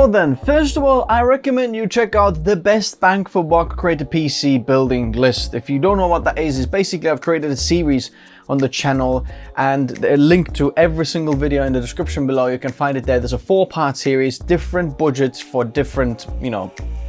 then, first of all, I recommend you check out the best bang for buck created PC building list. If you don't know what that is, it's basically I've created a series on the channel and a link to every single video in the description below. You can find it there. There's a 4-part series, different budgets for different,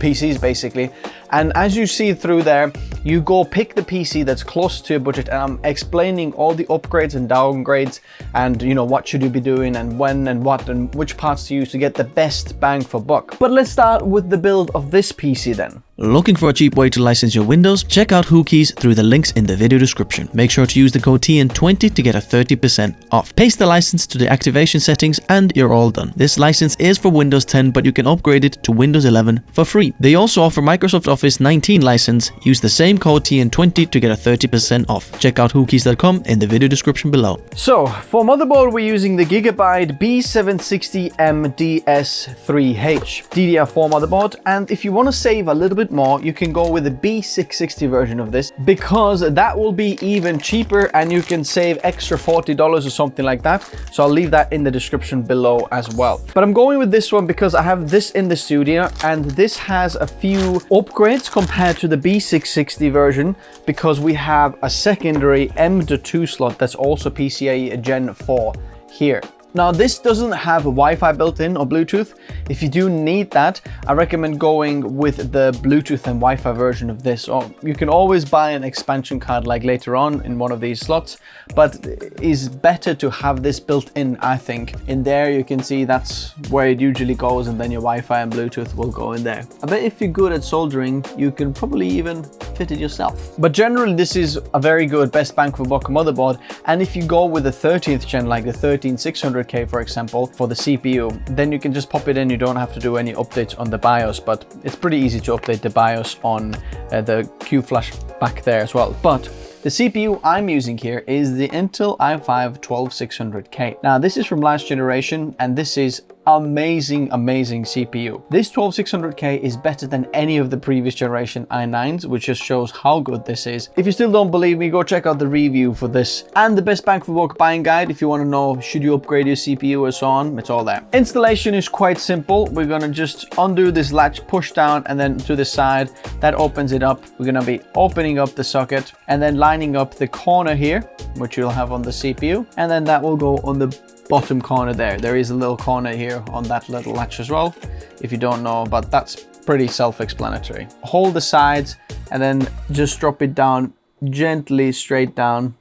PCs basically. And as you see through there, you go pick the PC that's close to your budget, and I'm explaining all the upgrades and downgrades and what should you be doing and when and what and which parts to use to get the best bang for buck. But let's start with the build of this PC then. Looking for a cheap way to license your Windows? Check out Hookie's through the links in the video description. Make sure to use the code TN20 to get a 30% off. Paste the license to the activation settings and you're all done. This license is for Windows 10, but you can upgrade it to Windows 11 for free. They also offer Microsoft Office 19 license. Use the same code TN20 to get a 30% off. Check out Hookies.com in the video description below. So for motherboard, we're using the Gigabyte B760MDS3H DDR4 motherboard, and if you want to save a little bit more, you can go with the B660 version of this, because that will be even cheaper and you can save extra $40 or something like that. So I'll leave that in the description below as well. But I'm going with this one because I have this in the studio, and this has a few upgrades compared to the B660 version, because we have a secondary M.2 slot that's also PCIe Gen 4 here. Now this doesn't have Wi-Fi built in or Bluetooth. If you do need that, I recommend going with the Bluetooth and Wi-Fi version of this. Or you can always buy an expansion card like later on in one of these slots, but it's better to have this built in, I think. In there you can see that's where it usually goes, and then your Wi-Fi and Bluetooth will go in there. I bet if you're good at soldering, you can probably even fit it yourself. But generally this is a very good best bang for buck motherboard, and if you go with the 13th gen, like the 13600K for example, for the CPU, then you can just pop it in. You don't have to do any updates on the BIOS, but it's pretty easy to update the BIOS on the Q Flash back there as well. But the CPU I'm using here is the Intel i5-12600K. Now this is from last generation, and this is amazing CPU. This 12600K is better than any of the previous generation i9s, which just shows how good this is. If you still don't believe me, go check out the review for this and the best bang for buck buying guide if you want to know should you upgrade your CPU or so on. It's all there. Installation is quite simple. We're going to just undo this latch, push down, and then to the side that opens it up. We're going to be opening up the socket and then lining up the corner here, which you'll have on the CPU, and then that will go on the bottom corner there. There is a little corner here on that little latch as well, if you don't know, but that's pretty self-explanatory. Hold the sides and then just drop it down gently straight down,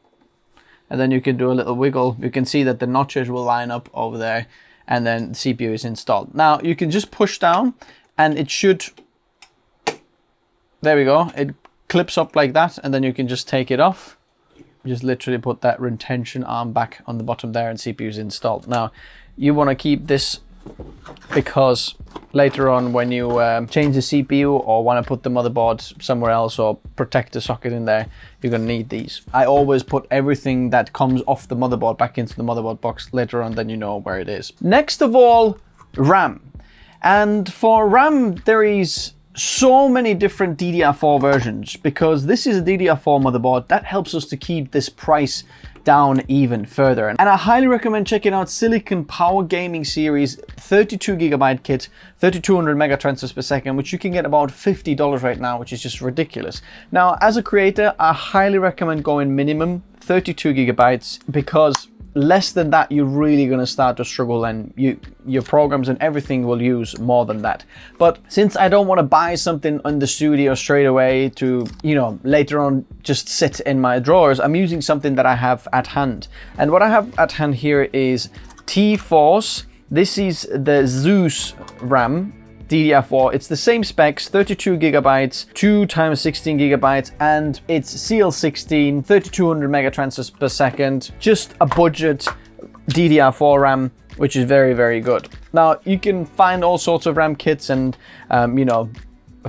and then you can do a little wiggle. You can see that the notches will line up over there, and then the CPU is installed. Now you can just push down and it should, there we go, it clips up like that, and then you can just take it off. Just literally put that retention arm back on the bottom there, and CPU is installed. Now you want to keep this because later on when you change the CPU or want to put the motherboard somewhere else or protect the socket in there, you're going to need these. I always put everything that comes off the motherboard back into the motherboard box later on, then you know where it is. Next of all, RAM. And for RAM there is so many different DDR4 versions, because this is a DDR4 motherboard that helps us to keep this price down even further. And I highly recommend checking out Silicon Power Gaming Series 32GB kit, 3200 mega transfers per second, which you can get about $50 right now, which is just ridiculous. Now, as a creator, I highly recommend going minimum 32GB, because less than that you're really going to start to struggle, and your programs and everything will use more than that. But since I don't want to buy something in the studio straight away to later on just sit in my drawers, I'm using something that I have at hand. And what I have at hand here is T-Force. This is the Zeus RAM DDR4. It's the same specs, 32GB, 2x16GB, and it's CL16, 3200 mega transfers per second. Just a budget DDR4 RAM, which is very, very good. Now, you can find all sorts of RAM kits and,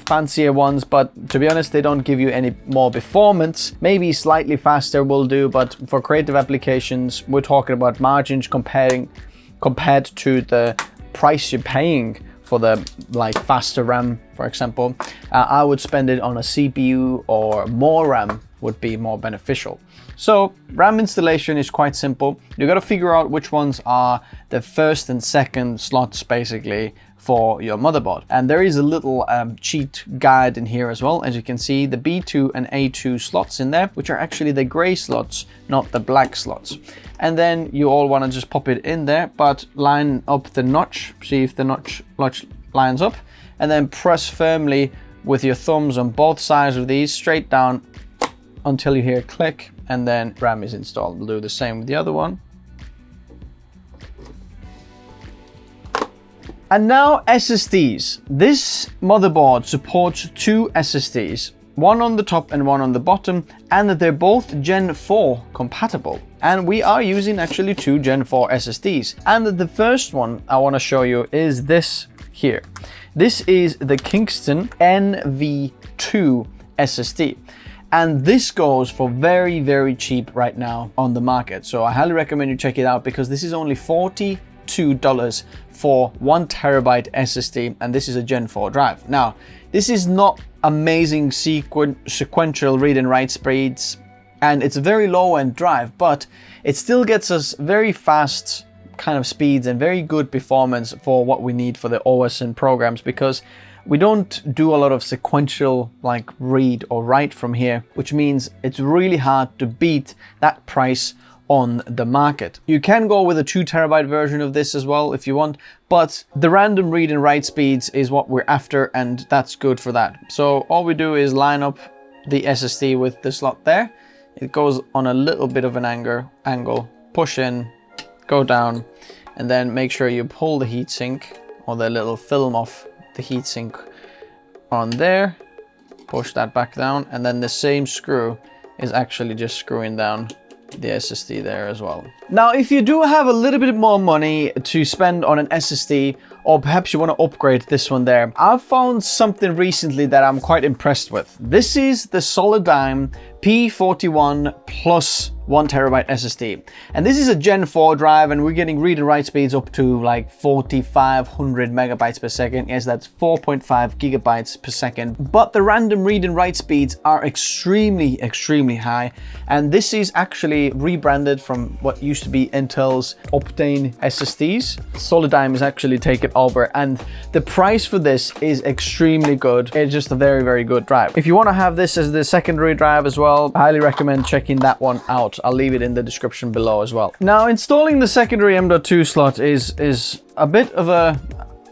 fancier ones, but to be honest, they don't give you any more performance. Maybe slightly faster will do, but for creative applications, we're talking about margins compared to the price you're paying for the faster RAM, for example. I would spend it on a CPU, or more RAM would be more beneficial. So RAM installation is quite simple. You got to figure out which ones are the first and second slots basically for your motherboard. And there is a little cheat guide in here as well. As you can see, the B2 and A2 slots in there, which are actually the gray slots, not the black slots. And then you all want to just pop it in there, but line up the notch, see if the notch lines up, and then press firmly with your thumbs on both sides of these straight down until you hear a click, and then RAM is installed. We'll do the same with the other one. And now SSDs. This motherboard supports 2 SSDs, one on the top and one on the bottom, and they're both Gen 4 compatible. And we are using actually 2 Gen 4 SSDs. And the first one I want to show you is this here. This is the Kingston NV2 SSD. And this goes for very, very cheap right now on the market. So I highly recommend you check it out, because this is only $42 for 1 terabyte SSD, and this is a Gen 4 drive. Now, this is not amazing sequential read and write speeds, and it's a very low-end drive, but it still gets us very fast kind of speeds and very good performance for what we need for the OS and programs, because we don't do a lot of sequential like read or write from here, which means it's really hard to beat that price on the market. You can go with a 2 terabyte version of this as well if you want, but the random read and write speeds is what we're after, and that's good for that. So all we do is line up the SSD with the slot there. It goes on a little bit of an angle, push in, go down, and then make sure you pull the heatsink or the little film off the heatsink on there, push that back down, and then the same screw is actually just screwing down the SSD there as well. Now, if you do have a little bit more money to spend on an SSD, or perhaps you want to upgrade this one there, I've found something recently that I'm quite impressed with. This is the Solidigm P41 Plus 1 terabyte SSD. And this is a Gen 4 drive, and we're getting read and write speeds up to like 4,500 megabytes per second. Yes, that's 4.5 gigabytes per second. But the random read and write speeds are extremely, extremely high. And this is actually rebranded from what used to be Intel's Optane SSDs. Solidigm is actually taken over, and the price for this is extremely good. It's just a very, very good drive. If you want to have this as the secondary drive as well, I highly recommend checking that one out. I'll leave it in the description below as well. Now, installing the secondary M.2 slot is a bit of a,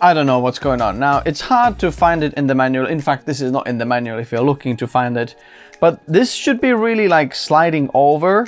I don't know what's going on. Now, it's hard to find it in the manual. In fact, this is not in the manual if you're looking to find it, but this should be really like sliding over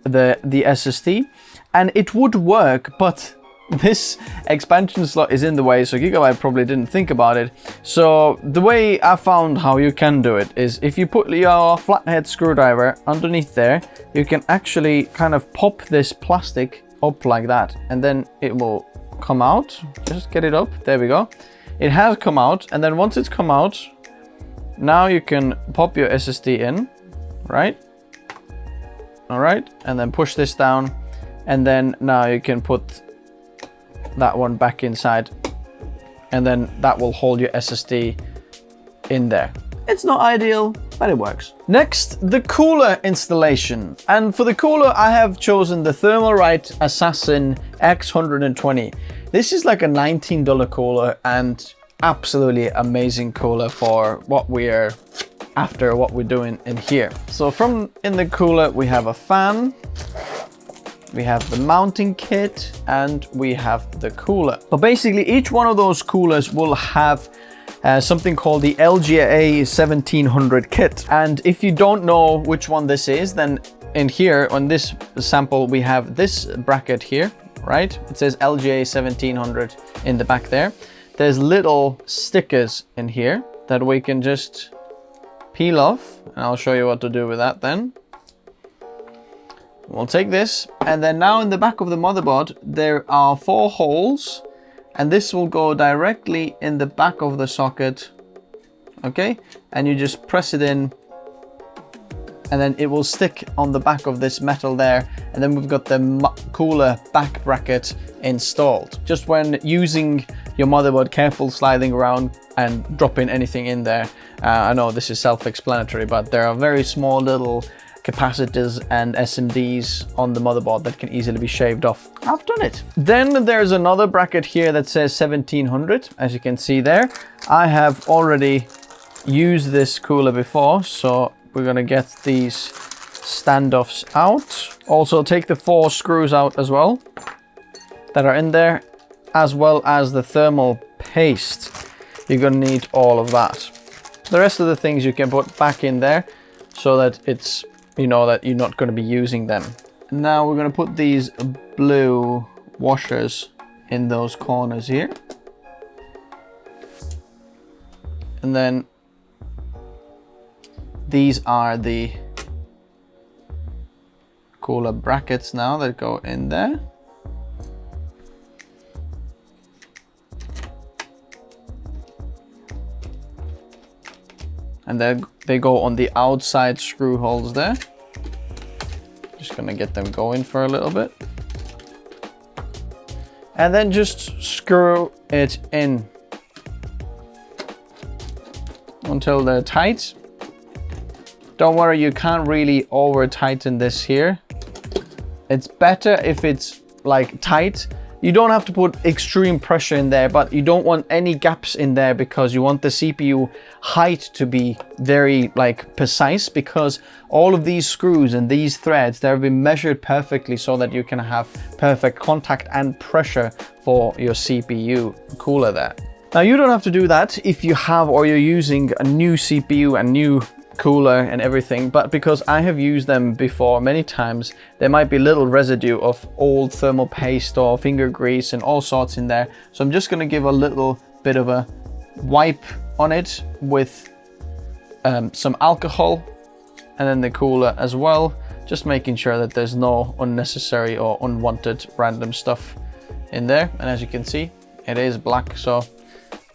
the SSD, and it would work, but this expansion slot is in the way, so Gigabyte probably didn't think about it. So the way I found how you can do it is if you put your flathead screwdriver underneath there, you can actually kind of pop this plastic up like that, and then it will come out. Just get it up. There we go. It has come out, and then once it's come out, now you can pop your SSD in, right? All right, and then push this down, and then now you can put that one back inside, and then that will hold your SSD in there. It's not ideal, but it works. Next, the cooler installation. And for the cooler, I have chosen the Thermalright Assassin X120. This is like a $19 cooler, and absolutely amazing cooler for what we're after, what we're doing in here. So from in the cooler, we have a fan, we have the mounting kit, and we have the cooler. But basically each one of those coolers will have something called the LGA 1700 kit. And if you don't know which one this is, then in here on this sample, we have this bracket here, right? It says LGA 1700 in the back there. There's little stickers in here that we can just peel off, and I'll show you what to do with that then. We'll take this, and then now in the back of the motherboard, there are 4 holes, and this will go directly in the back of the socket, okay? And you just press it in, and then it will stick on the back of this metal there, and then we've got the cooler back bracket installed. Just when using your motherboard, careful sliding around and dropping anything in there. I know this is self-explanatory, but there are very small little capacitors and SMDs on the motherboard that can easily be shaved off. I've done it. Then there's another bracket here that says 1700, as you can see there. I have already used this cooler before, so we're gonna get these standoffs out. Also take the 4 screws out as well that are in there, as well as the thermal paste. You're gonna need all of that. The rest of the things you can put back in there so that it's, you know, that you're not going to be using them. Now we're going to put these blue washers in those corners here. And then these are the cooler brackets now that go in there. And then they go on the outside screw holes there. Just gonna get them going for a little bit. And then just screw it in until they're tight. Don't worry, you can't really over tighten this here. It's better if it's like tight. You don't have to put extreme pressure in there, but you don't want any gaps in there because you want the CPU height to be very like precise, because all of these screws and these threads, they've been measured perfectly so that you can have perfect contact and pressure for your CPU cooler there. Now you don't have to do that if you have or you're using a new CPU and new cooler and everything, but because I have used them before many times, there might be little residue of old thermal paste or finger grease and all sorts in there. So I'm just going to give a little bit of a wipe on it with some alcohol, and then the cooler as well, just making sure that there's no unnecessary or unwanted random stuff in there. And as you can see, it is black, so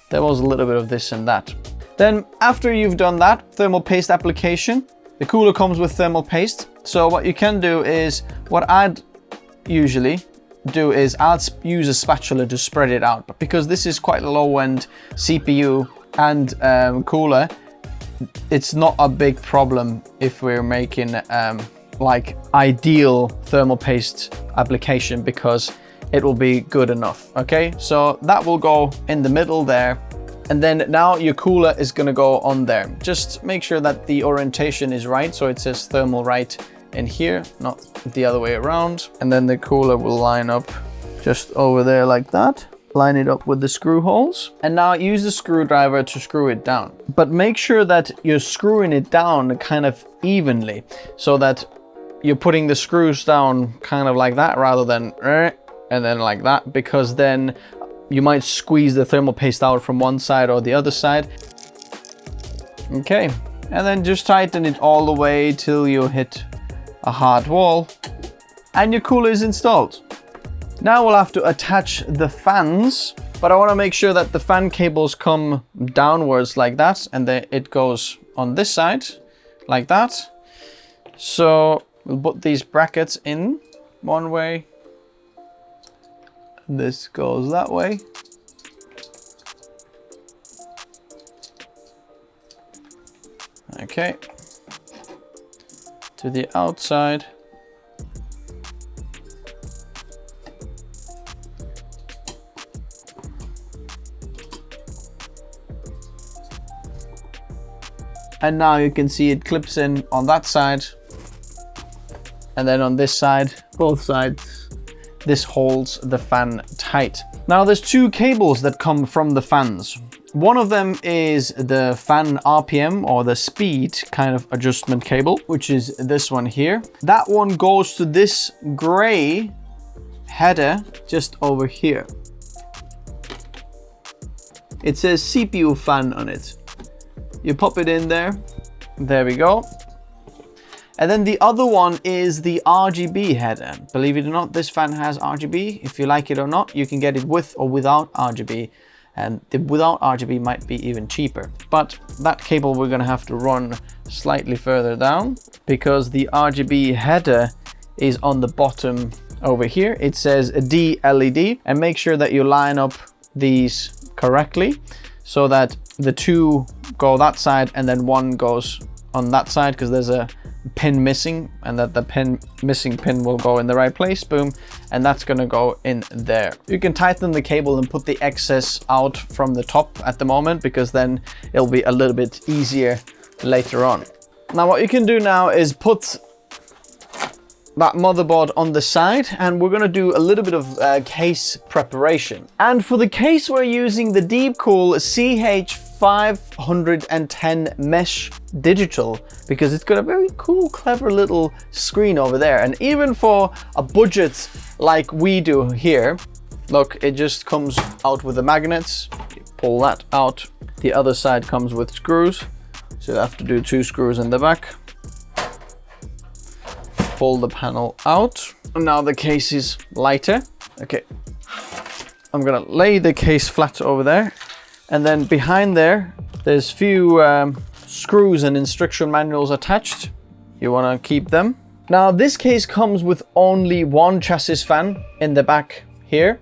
there was a little bit of this and that. Then after you've done that thermal paste application, the cooler comes with thermal paste. So what you can do is, what I'd usually do is I'd use a spatula to spread it out. But because this is quite a low-end CPU and cooler, it's not a big problem if we're making like ideal thermal paste application, because it will be good enough. Okay, so that will go in the middle there. And then now your cooler is gonna go on there. Just make sure that the orientation is right. So it says thermal right in here, not the other way around. And then the cooler will line up just over there like that. Line it up with the screw holes. And now use the screwdriver to screw it down. But make sure that you're screwing it down kind of evenly, so that you're putting the screws down kind of like that rather than and then like that, because then you might squeeze the thermal paste out from one side or the other side. Okay, and then just tighten it all the way till you hit a hard wall and your cooler is installed. Now we'll have to attach the fans, but I want to make sure that the fan cables come downwards like that, and then it goes on this side like that. So we'll put these brackets in one way. This goes that way. Okay. To the outside. And now you can see it clips in on that side. And then on this side, both sides, this holds the fan tight. Now there's 2 cables that come from the fans. One of them is the fan RPM or the speed kind of adjustment cable, which is this one here. That one goes to this gray header just over here. It says CPU fan on it. You pop it in there. There we go. And then the other one is the RGB header. Believe it or not, this fan has RGB. If you like it or not, you can get it with or without RGB. And the without RGB might be even cheaper. But that cable we're gonna have to run slightly further down, because the RGB header is on the bottom over here. It says D LED, and make sure that you line up these correctly so that the 2 go that side and then 1 goes on that side, because there's a pin missing, and that the missing pin will go in the right place. Boom. And that's gonna go in there. You can tighten the cable and put the excess out from the top at the moment, because then it'll be a little bit easier later on. Now what you can do now is put that motherboard on the side, and we're gonna do a little bit of case preparation. And for the case, we're using the Deepcool CH510 Mesh Digital, because it's got a very cool, clever little screen over there. And even for a budget like we do here, look, it just comes out with the magnets. You pull that out. The other side comes with screws, so you have to do 2 screws in the back. Pull the panel out. And now the case is lighter. Okay, I'm gonna lay the case flat over there, and then behind there, there's few screws and instruction manuals attached. You wanna keep them. Now this case comes with only 1 chassis fan in the back here.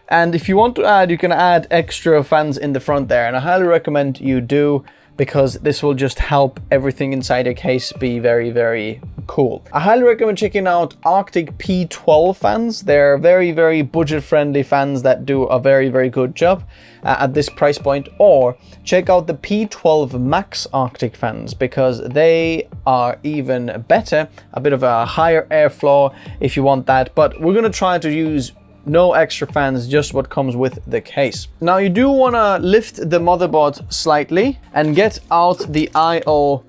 And if you want to add, you can add extra fans in the front there. And I highly recommend you do, because this will just help everything inside your case be very, very cool. I highly recommend checking out Arctic P12 fans. They're very, very budget-friendly fans that do a very, very good job at this price point. Or check out the P12 Max Arctic fans, because they are even better, a bit of a higher airflow if you want that. But we're gonna try to use no extra fans, just what comes with the case. Now you do want to lift the motherboard slightly and get out the I/O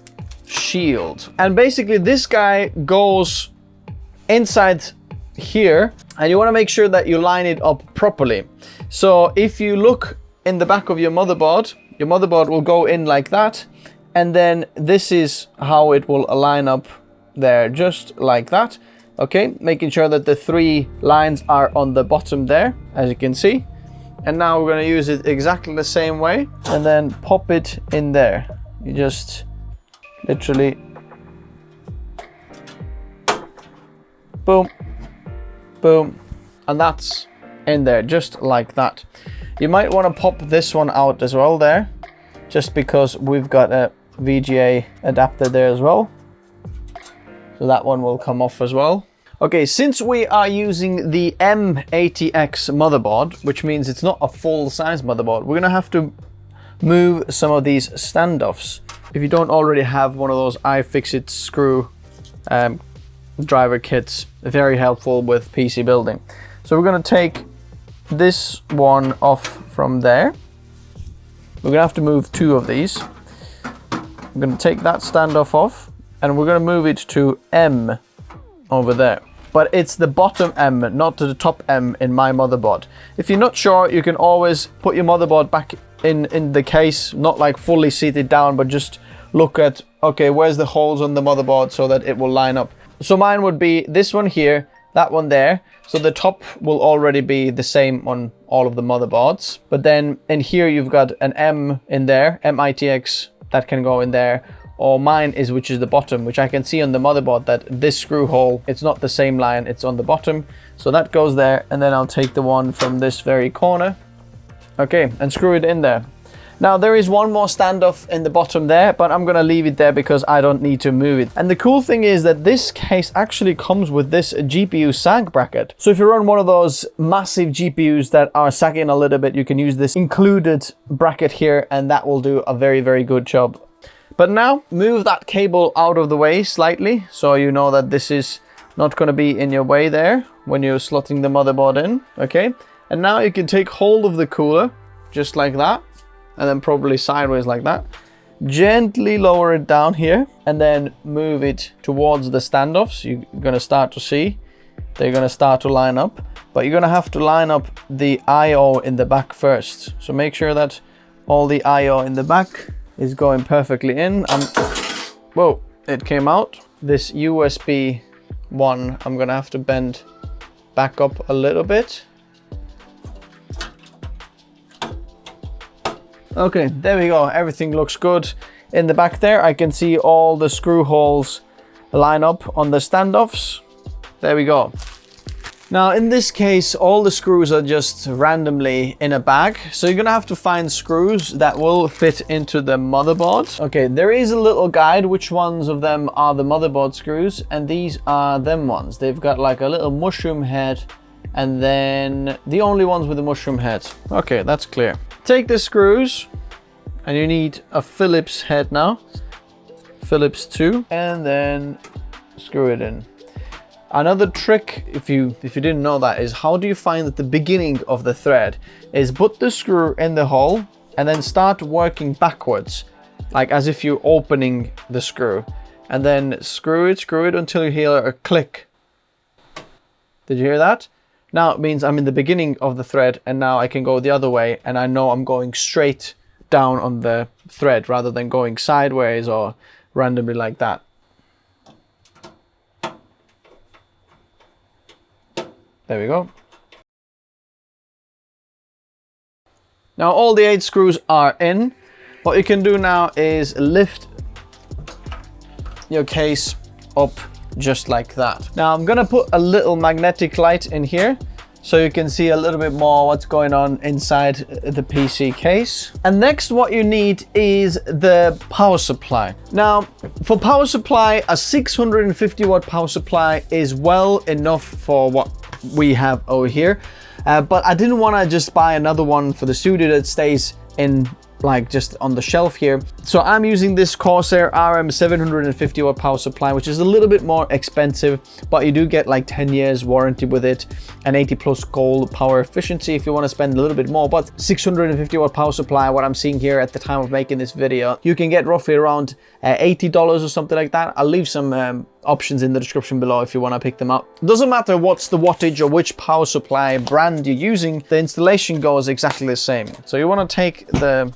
shield. And basically this guy goes inside here, and you want to make sure that you line it up properly. So if you look in the back of your motherboard will go in like that, and then this is how it will line up there, just like that. Okay, making sure that the 3 lines are on the bottom there, as you can see. And now we're going to use it exactly the same way, and then pop it in there. You just literally boom, boom, and that's in there, just like that. You might want to pop this one out as well there, just because we've got a VGA adapter there as well. So that one will come off as well. Okay, since we are using the M80X motherboard, which means it's not a full-size motherboard, we're gonna have to move some of these standoffs. If you don't already have one of those iFixit screw driver kits, very helpful with PC building. So we're gonna take this one off from there. We're gonna have to move 2 of these. I'm gonna take that standoff off, and we're gonna move it to M over there. But it's the bottom M, not to the top M in my motherboard. If you're not sure, you can always put your motherboard back in the case, not like fully seated down, but just look at, okay, where's the holes on the motherboard so that it will line up. So mine would be this one here, that one there. So the top will already be the same on all of the motherboards. But then in here, you've got an M in there, MITX, that can go in there. Or mine is, which is the bottom, which I can see on the motherboard that this screw hole, it's not the same line, it's on the bottom. So that goes there, and then I'll take the one from this very corner. Okay, and screw it in there. Now there is one more standoff in the bottom there, but I'm gonna leave it there because I don't need to move it. And the cool thing is that this case actually comes with this GPU sag bracket. So if you run one of those massive GPUs that are sagging a little bit, you can use this included bracket here, and that will do a very, very good job. But now move that cable out of the way slightly, so you know that this is not going to be in your way there when you're slotting the motherboard in. Okay, and now you can take hold of the cooler just like that, and then probably sideways like that. Gently lower it down here, and then move it towards the standoffs. You're going to start to see they're going to start to line up, but you're going to have to line up the I/O in the back first. So make sure that all the I/O in the back is going perfectly in. Whoa, it came out. This USB one, I'm gonna have to bend back up a little bit. Okay, there we go. Everything looks good. In the back there, I can see all the screw holes line up on the standoffs. There we go. Now in this case, all the screws are just randomly in a bag. So you're gonna have to find screws that will fit into the motherboard. Okay, there is a little guide which ones of them are the motherboard screws, and these are them ones. They've got like a little mushroom head, and then the only ones with the mushroom head. Okay, that's clear. Take the screws, and you need a Phillips head now. Phillips 2, and then screw it in. Another trick, if you didn't know that, is how do you find that the beginning of the thread is put the screw in the hole and then start working backwards, like as if you're opening the screw, and then screw it until you hear a click. Did you hear that? Now it means I'm in the beginning of the thread, and now I can go the other way, and I know I'm going straight down on the thread rather than going sideways or randomly like that. There we go. Now all the 8 screws are in. What you can do now is lift your case up just like that. Now I'm gonna put a little magnetic light in here so you can see a little bit more what's going on inside the PC case. And next what you need is the power supply. Now for power supply, a 650 watt power supply is well enough for what we have over here. But I didn't want to just buy another one for the studio that stays in like just on the shelf here. So I'm using this Corsair RM 750 watt power supply, which is a little bit more expensive, but you do get like 10 years warranty with it and 80 plus gold power efficiency if you want to spend a little bit more. But 650 watt power supply, what I'm seeing here at the time of making this video, you can get roughly around $80 or something like that. I'll leave some options in the description below if you want to pick them up. It doesn't matter what's the wattage or which power supply brand you're using, the installation goes exactly the same. So you want to take the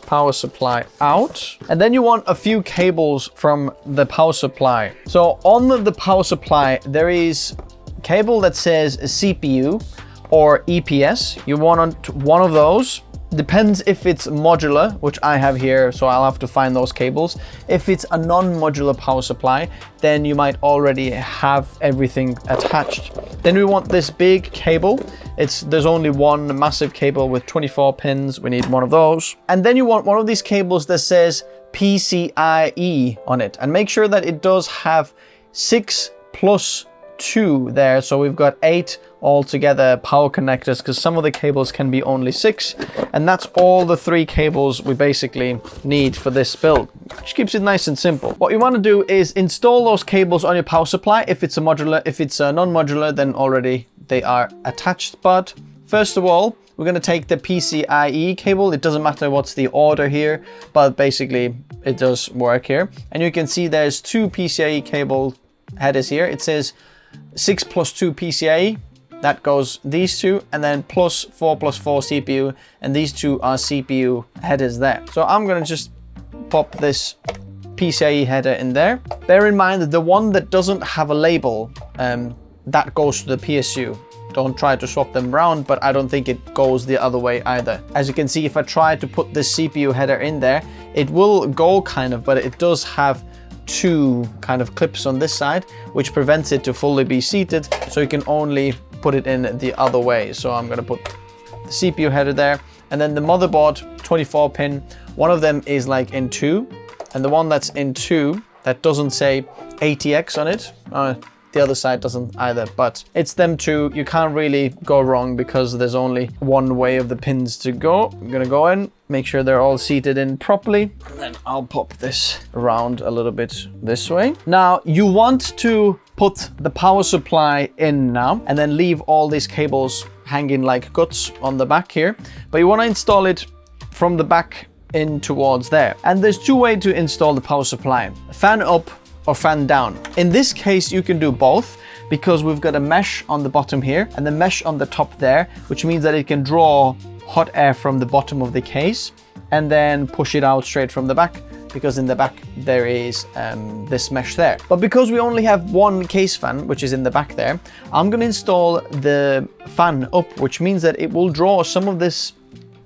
power supply out, and then you want a few cables from the power supply. So on the power supply there is a cable that says CPU or EPS. You want one of those. Depends if it's modular, which I have here, so I'll have to find those cables. If it's a non-modular power supply, then you might already have everything attached. Then we want this big cable. There's only one massive cable with 24 pins. We need one of those. And then you want one of these cables that says PCIe on it, and make sure that it does have 6 plus 2 there, so we've got 8 altogether power connectors, because some of the cables can be only 6, and that's all the 3 cables we basically need for this build, which keeps it nice and simple. What you want to do is install those cables on your power supply. If it's a modular, if it's a non-modular, then already they are attached. But first of all, we're going to take the PCIe cable. It doesn't matter what's the order here, but basically it does work here. And you can see there's 2 PCIe cable headers here. It says 6 plus 2 PCIe, that goes these 2, and then plus 4 plus 4 CPU, and these 2 are CPU headers there. So I'm gonna just pop this PCIe header in there. Bear in mind that the one that doesn't have a label, that goes to the PSU. Don't try to swap them around, but I don't think it goes the other way either. As you can see, if I try to put this CPU header in there, it will go kind of, but it does have 2 kind of clips on this side, which prevents it to fully be seated, so you can only put it in the other way. So I'm going to put the CPU header there, and then the motherboard 24 pin, one of them is like in 2, and the one that's in 2 that doesn't say ATX on it, the other side doesn't either, but it's them 2. You can't really go wrong because there's only one way of the pins to go. I'm gonna go in, make sure they're all seated in properly, and then I'll pop this around a little bit this way. Now you want to put the power supply in now, and then leave all these cables hanging like guts on the back here, but you want to install it from the back in towards there. And there's 2 ways to install the power supply: fan up or fan down. In this case you can do both, because we've got a mesh on the bottom here and the mesh on the top there, which means that it can draw hot air from the bottom of the case and then push it out straight from the back, because in the back there is this mesh there. But because we only have one case fan, which is in the back there, I'm going to install the fan up, which means that it will draw some of this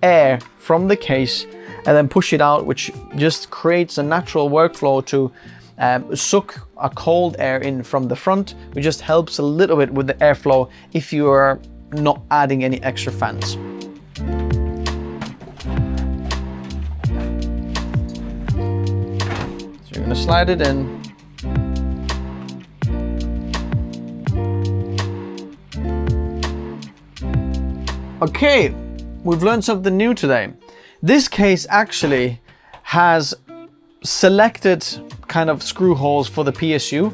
air from the case and then push it out, which just creates a natural workflow to suck a cold air in from the front, which just helps a little bit with the airflow if you are not adding any extra fans. So you're gonna slide it in. Okay, we've learned something new today. This case actually has selected kind of screw holes for the PSU,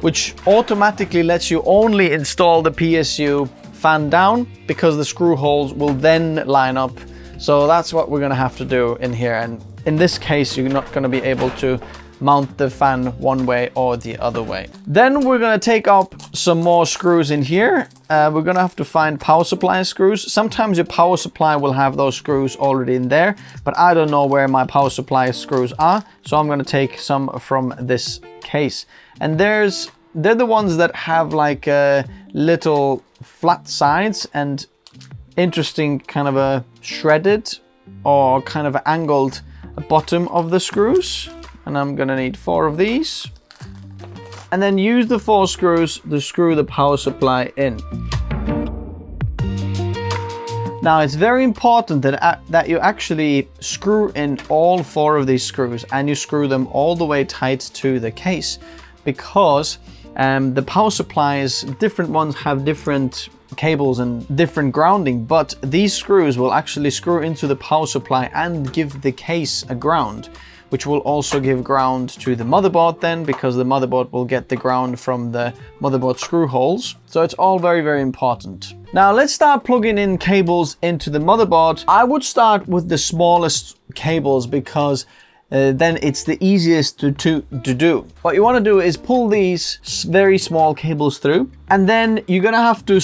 which automatically lets you only install the PSU fan down because the screw holes will then line up. So that's what we're gonna have to do in here. And in this case, you're not gonna be able to mount the fan one way or the other way. Then we're gonna take up some more screws in here. We're gonna have to find power supply screws. Sometimes your power supply will have those screws already in there, but I don't know where my power supply screws are. So I'm gonna take some from this case. And they're the ones that have like little flat sides and interesting kind of a shredded or kind of angled bottom of the screws. And I'm gonna need 4 of these. And then use the 4 screws to screw the power supply in. Now it's very important that you actually screw in all 4 of these screws and you screw them all the way tight to the case, because the power supplies, different ones have different cables and different grounding, but these screws will actually screw into the power supply and give the case a ground, which will also give ground to the motherboard then, because the motherboard will get the ground from the motherboard screw holes. So it's all very, very important. Now let's start plugging in cables into the motherboard. I would start with the smallest cables because then it's the easiest to do. What you want to do is pull these very small cables through, and then you're gonna have to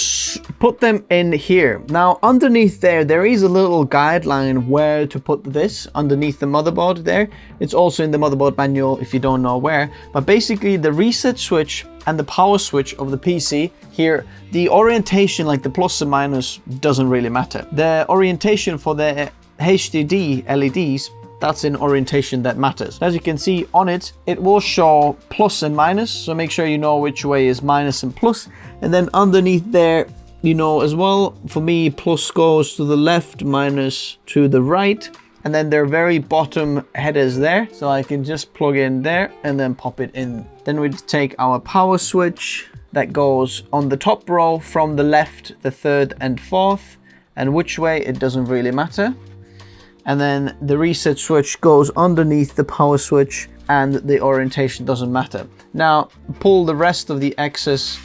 put them in here. Now underneath there is a little guideline where to put this underneath the motherboard there. It's also in the motherboard manual if you don't know where, but basically the reset switch and the power switch of the PC here, the orientation, like the plus and minus, doesn't really matter. The orientation for the HDD LEDs, that's an orientation that matters. As you can see on it, it will show plus and minus, so make sure you know which way is minus and plus. And then underneath there, you know as well, for me, plus goes to the left, minus to the right. And then their very bottom headers there, so I can just plug in there and then pop it in. Then we take our power switch that goes on the top row from the left, the 3rd and 4th, and which way, it doesn't really matter. And then the reset switch goes underneath the power switch and the orientation doesn't matter. Now pull the rest of the excess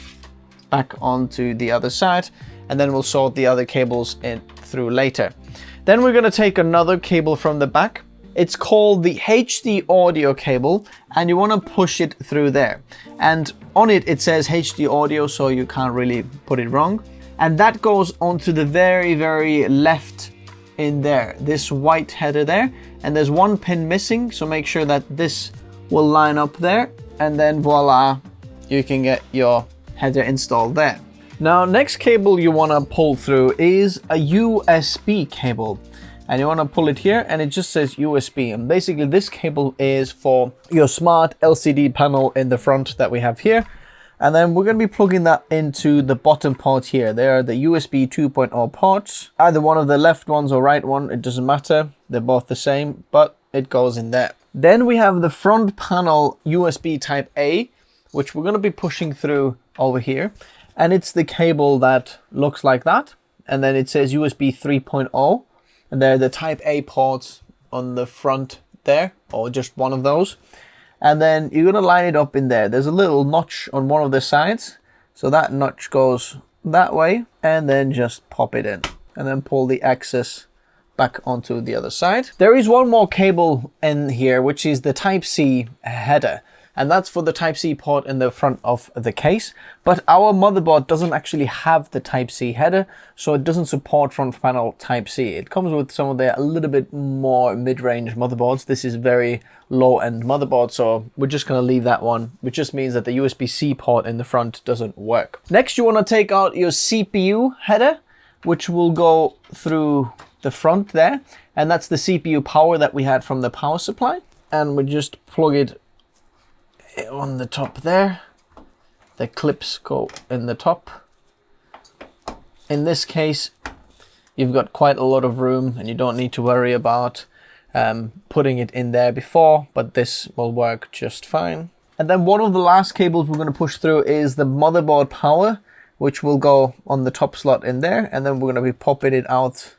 back onto the other side, and then we'll sort the other cables in through later. Then we're gonna take another cable from the back. It's called the HD audio cable, and you wanna push it through there. And on it, it says HD audio, so you can't really put it wrong. And that goes onto the very, very left in there, this white header there, and there's 1 pin missing, so make sure that this will line up there, and then voila, you can get your header installed there. Now next cable you want to pull through is a USB cable, and you want to pull it here, and it just says USB, and basically this cable is for your smart LCD panel in the front that we have here. And then we're going to be plugging that into the bottom port here. They are the USB 2.0 ports. Either one of the left ones or right one, it doesn't matter. They're both the same, but it goes in there. Then we have the front panel USB type A, which we're going to be pushing through over here. And it's the cable that looks like that. And then it says USB 3.0. And they're the type A ports on the front there, or just one of those. And then you're gonna line it up in there. There's a little notch on one of the sides. So that notch goes that way, and then just pop it in. And then pull the excess back onto the other side. There is one more cable in here, which is the Type-C header. And that's for the Type-C port in the front of the case. But our motherboard doesn't actually have the Type-C header, so it doesn't support front panel Type-C. It comes with some of the a little bit more mid-range motherboards. This is very low-end motherboard, so we're just gonna leave that one, which just means that the USB-C port in the front doesn't work. Next, you wanna take out your CPU header, which will go through the front there. And that's the CPU power that we had from the power supply. And we just plug it on the top there. The clips go in the top. In this case, you've got quite a lot of room and you don't need to worry about putting it in there before, but this will work just fine. And then one of the last cables we're going to push through is the motherboard power, which will go on the top slot in there. And then we're going to be popping it out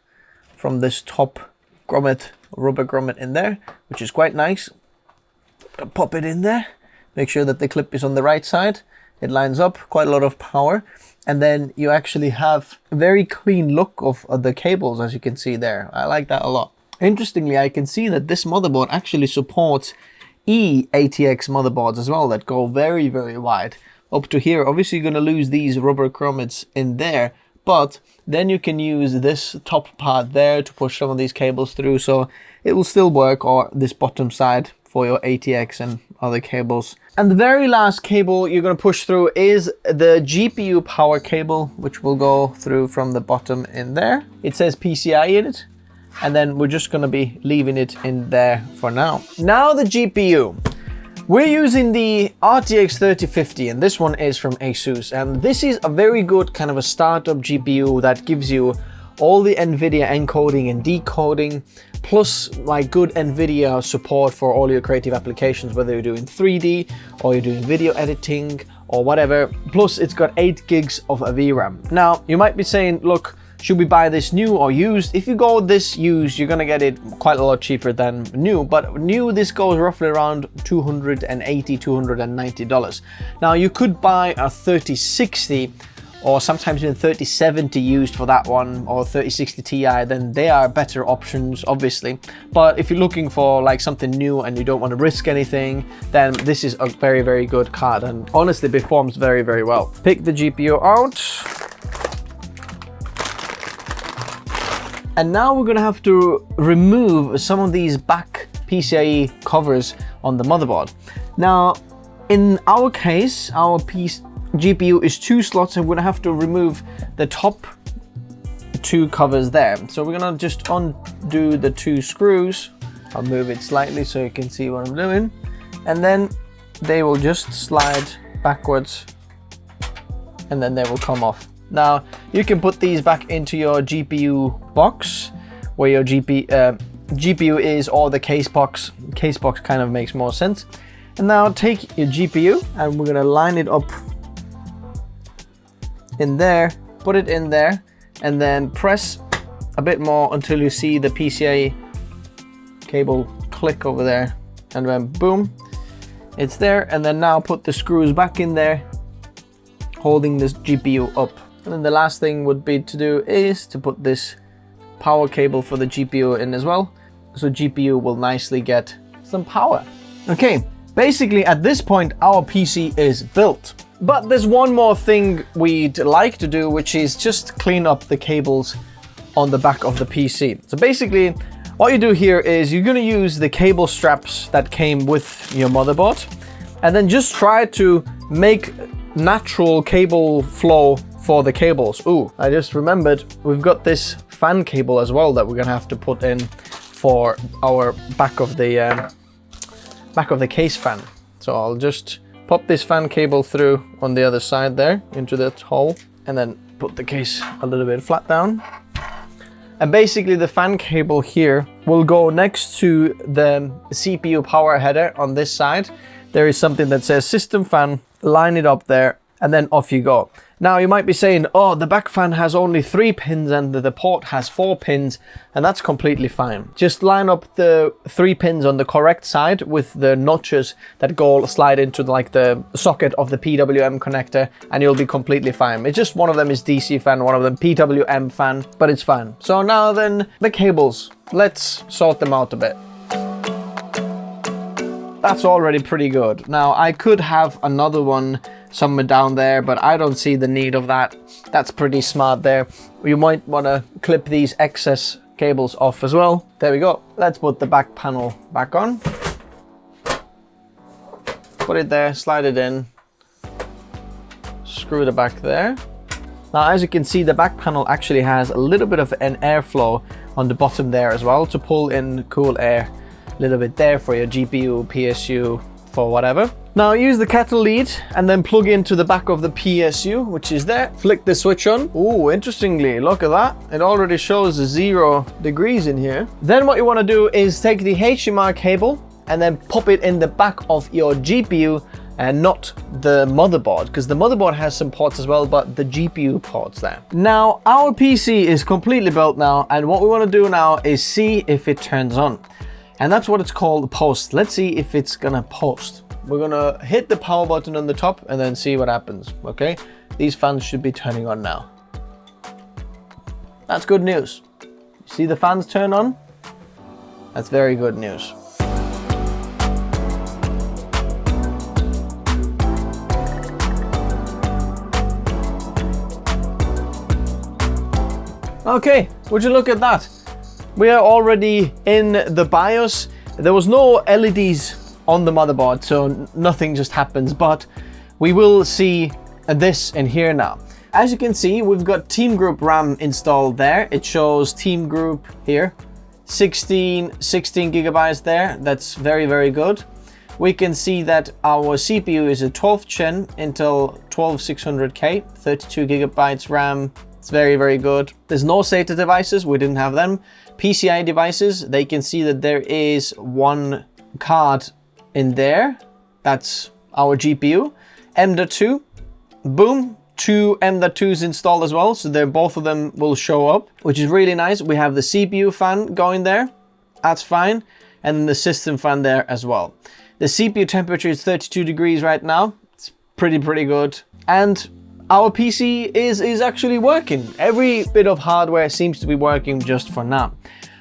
from this top grommet, rubber grommet in there, which is quite nice. Pop it in there. Make sure that the clip is on the right side. It lines up, quite a lot of power. And then you actually have a very clean look of the cables, as you can see there. I like that a lot. Interestingly, I can see that this motherboard actually supports ATX motherboards as well that go very, very wide. Up to here, obviously you're going to lose these rubber grommets in there, but then you can use this top part there to push some of these cables through, so it will still work, or this bottom side for your ATX and other cables. And the very last cable you're going to push through is the GPU power cable, which will go through from the bottom in there. It says PCI in it, and then we're just going to be leaving it in there for now. Now the GPU. We're using the RTX 3050, and this one is from ASUS, and this is a very good kind of a startup GPU that gives you all the NVIDIA encoding and decoding, plus like good NVIDIA support for all your creative applications, whether you're doing 3D or you're doing video editing or whatever. Plus it's got 8 gigs of VRAM. Now you might be saying, look, should we buy this new or used? If you go this used, you're gonna get it quite a lot cheaper than new, but new, this goes roughly around $280, $290. Now you could buy a 3060 or sometimes even 3070 used for that one, or 3060 Ti, then they are better options, obviously. But if you're looking for like something new and you don't want to risk anything, then this is a very, very good card, and honestly performs very, very well. Pick the GPU out. And now we're gonna have to remove some of these back PCIe covers on the motherboard. Now, in our case, our GPU is 2 slots, and we're gonna have to remove the top 2 covers there. So we're gonna just undo the 2 screws. I'll move it slightly so you can see what I'm doing. And then they will just slide backwards, and then they will come off. Now, you can put these back into your GPU box, where your GPU is, or the case box. Case box kind of makes more sense. And now take your GPU, and we're gonna line it up in there, put it in there, and then press a bit more until you see the PCIe cable click over there, and then boom, it's there. And then now put the screws back in there, holding this GPU up. And then the last thing would be to do is to put this power cable for the GPU in as well, so GPU will nicely get some power. Okay, basically at this point our PC is built. But there's one more thing we'd like to do, which is just clean up the cables on the back of the PC. So basically, what you do here is you're going to use the cable straps that came with your motherboard, and then just try to make natural cable flow for the cables. Ooh, I just remembered we've got this fan cable as well that we're going to have to put in for our back of the case fan. So I'll just pop this fan cable through on the other side there into that hole, and then put the case a little bit flat down. And basically the fan cable here will go next to the CPU power header on this side. There is something that says system fan, line it up there, and then off you go. Now you might be saying, oh, the back fan has only 3 pins and the port has 4 pins, and that's completely fine. Just line up the 3 pins on the correct side with the notches that go slide into like the socket of the PWM connector, and you'll be completely fine. It's just one of them is DC fan, one of them PWM fan, but it's fine. So now then, the cables, let's sort them out a bit. That's already pretty good. Now I could have another one somewhere down there, but I don't see the need of that. That's pretty smart there. You might want to clip these excess cables off as well. There we go. Let's put the back panel back on. Put it there, slide it in, screw the back there. Now as you can see, the back panel actually has a little bit of an airflow on the bottom there as well to pull in cool air a little bit there for your GPU, PSU, for whatever. Now use the kettle lead and then plug into the back of the PSU, which is there. Flick the switch on. Ooh, interestingly, look at that. It already shows 0 degrees in here. Then what you want to do is take the HDMI cable and then pop it in the back of your GPU and not the motherboard, because the motherboard has some ports as well, but the GPU ports there. Now, our PC is completely built now, and what we want to do now is see if it turns on. And that's what it's called, post. Let's see if it's gonna post. We're gonna hit the power button on the top and then see what happens, okay? These fans should be turning on now. That's good news. See the fans turn on? That's very good news. Okay, would you look at that? We are already in the BIOS. There was no LEDs on the motherboard, so nothing just happens, but we will see this in here now. As you can see, we've got Team Group RAM installed there. It shows Team Group here, 16 gigabytes there. That's very, very good. We can see that our CPU is a 12th gen Intel 12600K, 32 gigabytes RAM. It's very, very good. There's no SATA devices, we didn't have them. PCI devices, they can see that there is one card in there. That's our GPU. M.2, boom, 2 M.2s installed as well, so they're, both of them will show up, which is really nice. We have the CPU fan going there, that's fine, and then the system fan there as well. The CPU temperature is 32 degrees right now. It's pretty good. And our PC is actually working. Every bit of hardware seems to be working just for now.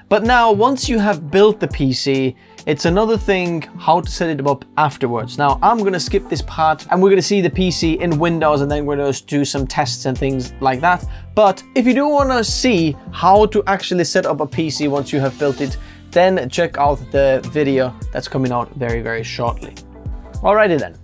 But now, once you have built the PC, it's another thing how to set it up afterwards. Now, I'm gonna skip this part and we're gonna see the PC in Windows and then we're gonna do some tests and things like that. But if you do wanna see how to actually set up a PC once you have built it, then check out the video that's coming out very, very shortly. Alrighty then.